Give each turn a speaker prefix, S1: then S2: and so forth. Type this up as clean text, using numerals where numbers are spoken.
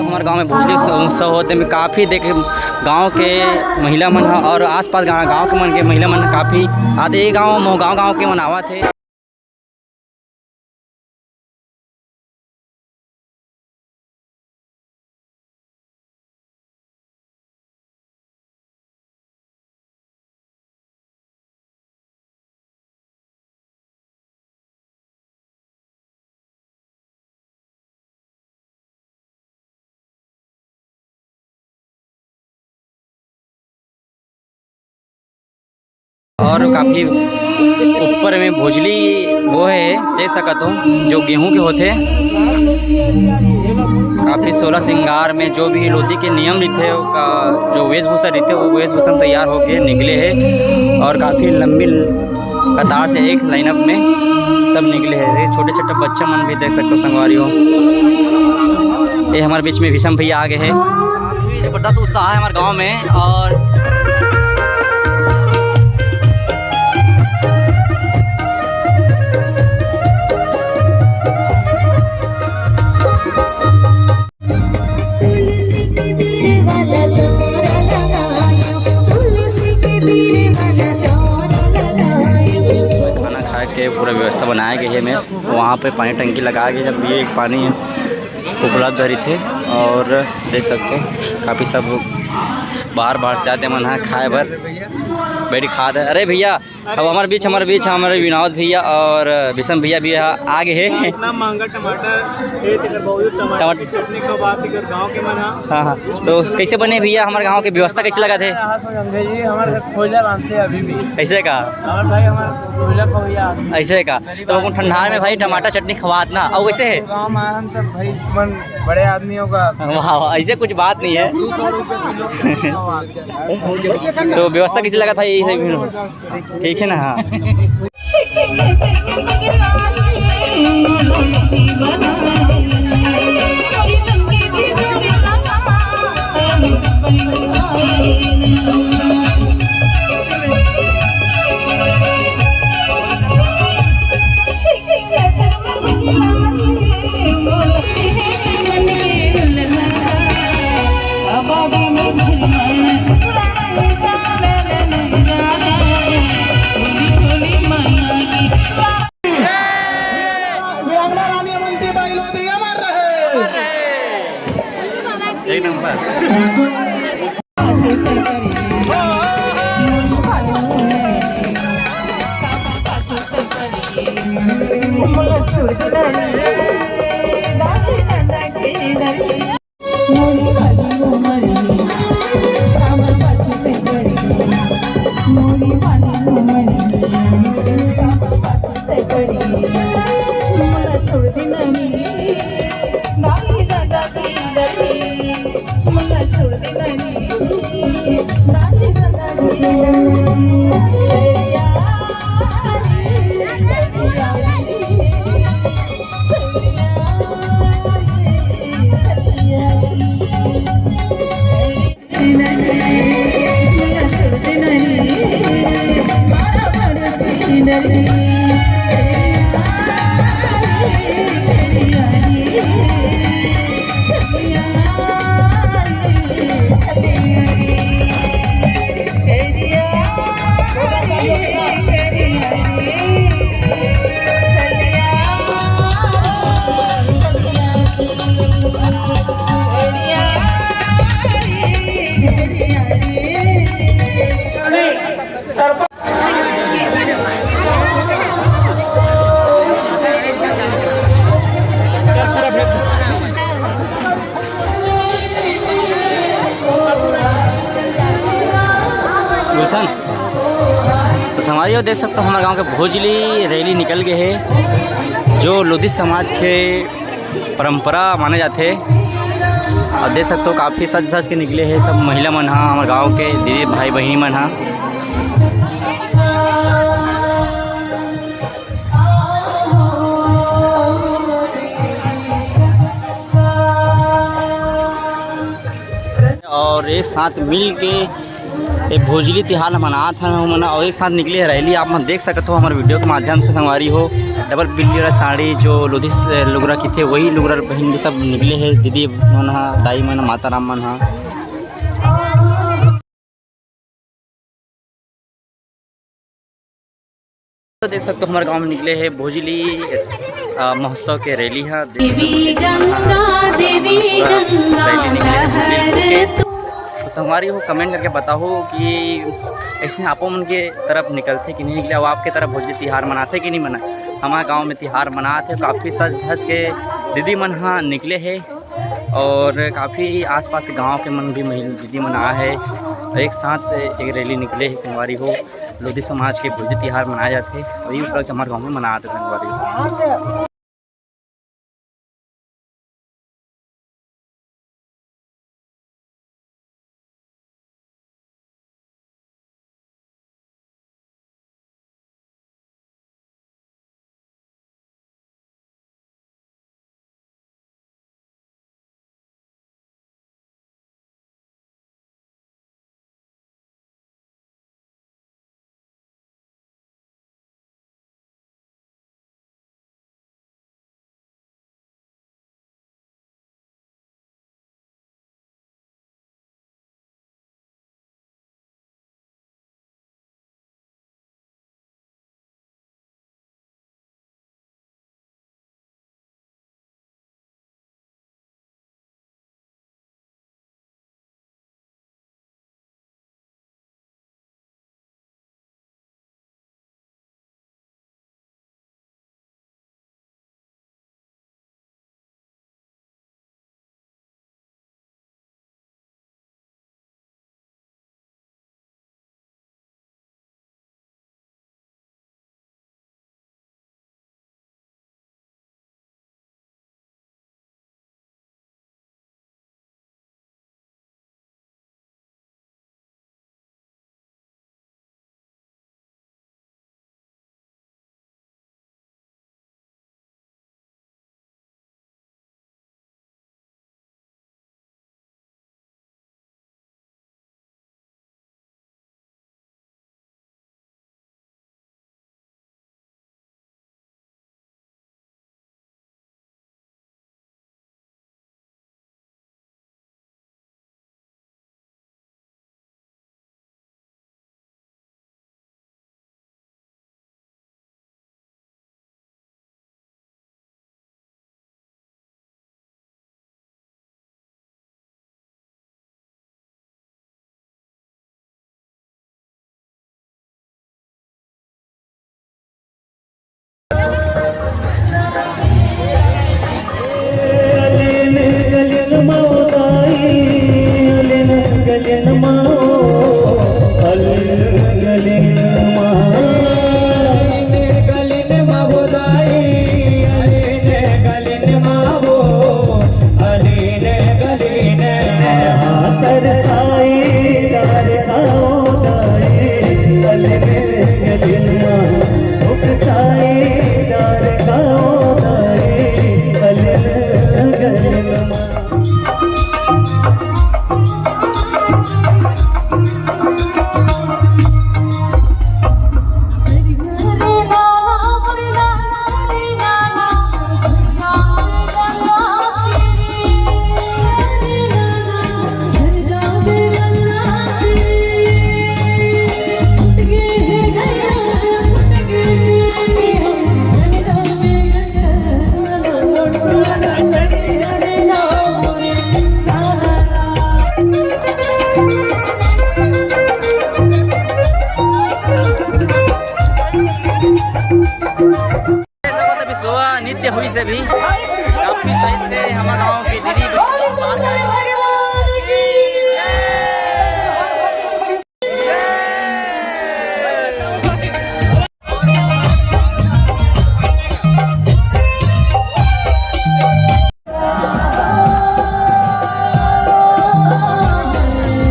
S1: हमारे गांव में भोजली उत्सव होते में काफ़ी देखे गांव के महिला मन और आसपास गांव के मन के महिला मन काफ़ी आते गांव के मनावा थे। और काफ़ी ऊपर में भोजली वो है देख सकते हो जो गेहूं के होते काफ़ी 16 श्रृंगार में जो भी लोधी के नियम रहते का जो वेशभूषा रहते वो वेशभूषा तैयार होके निकले हैं और काफ़ी लंबी कतार से एक लाइनअप में सब निकले हैं। छोटे छोटे बच्चे मन भी देख सकते हो संगवारियों। ये हमारे बीच में विषम भैया आगे है। जबरदस्त उत्साह है हमारे गाँव में। और के पूरा व्यवस्था बनाया गया है। मैं वहाँ पे पानी टंकी लगाया गया जब ये पानी उपलब्ध रही थे। और देख सकते हो काफ़ी सब बाहर से आते मन है खाए भर बैठी खाद है। अरे भैया अब हमारे बीच हमारे विनोद भैया और विषम भैया भी आगे है।
S2: इतना महंगा टमाटर चटनी का बात गाँव के मन।
S1: हाँ तो कैसे बने भैया हमारे गाँव की व्यवस्था कैसे लगा थे?
S2: जी हमारे खोजा बांधते हैं अभी भी।
S1: ऐसे का
S2: भाई हमारा
S1: ऐसे का तो ठंडा में भाई टमाटर चटनी खवात ना और वैसे है
S2: गाँव में हम तब भाई मन बड़े आदमियों का
S1: वाह ऐसे कुछ बात नहीं है।
S2: 200 रुपये किलो।
S1: तो व्यवस्था कैसे लगा था यही ठीक है ना? हाँ एक नंबर। तो समाज देख सकते हो हमारे गांव के भोजली रैली निकल गए है जो लोधी समाज के परंपरा माने जाते। और देख सकते हो काफ़ी सज धज के निकले हैं सब महिला मन हाँ हमारे गांव के दीदी भाई बहनी मन हाँ। और एक साथ मिल के ये भोजली तिहार मनात हैं मना और एक साथ निकले रैली आप मन देख सकते हो हमारे वीडियो के माध्यम से संगवारी हो। डबल बिल्ली वाला साड़ी जो लोधी लुगरा की थे वही लुगरा बहन सब निकले हैं। दीदी मन हा, दाई मन, माता राम मन हा। तो देख सकते हो हमारे गांव में निकले हैं भोजली महोत्सव के रैली है।
S3: देवी गंगा देवी गंगा
S1: तो संगवारी हो कमेंट करके बताओ कि ऐसे आपो मन के तरफ निकलते कि नहीं निकले, अब आपके तरफ भोजली तिहार मनाते कि नहीं मना। हमारे गांव में तिहार मनाते काफ़ी सज धज के दीदी मन हाँ निकले हैं और काफ़ी आसपास के गांव के मन भी दीदी मन आए हैं। एक साथ एक रैली निकले है संगवारी हो। लोधी समाज के भोजली तिहार मनाए जाते वही उपलक्ष्य हमारे गाँव में मनाते संगवारी हो।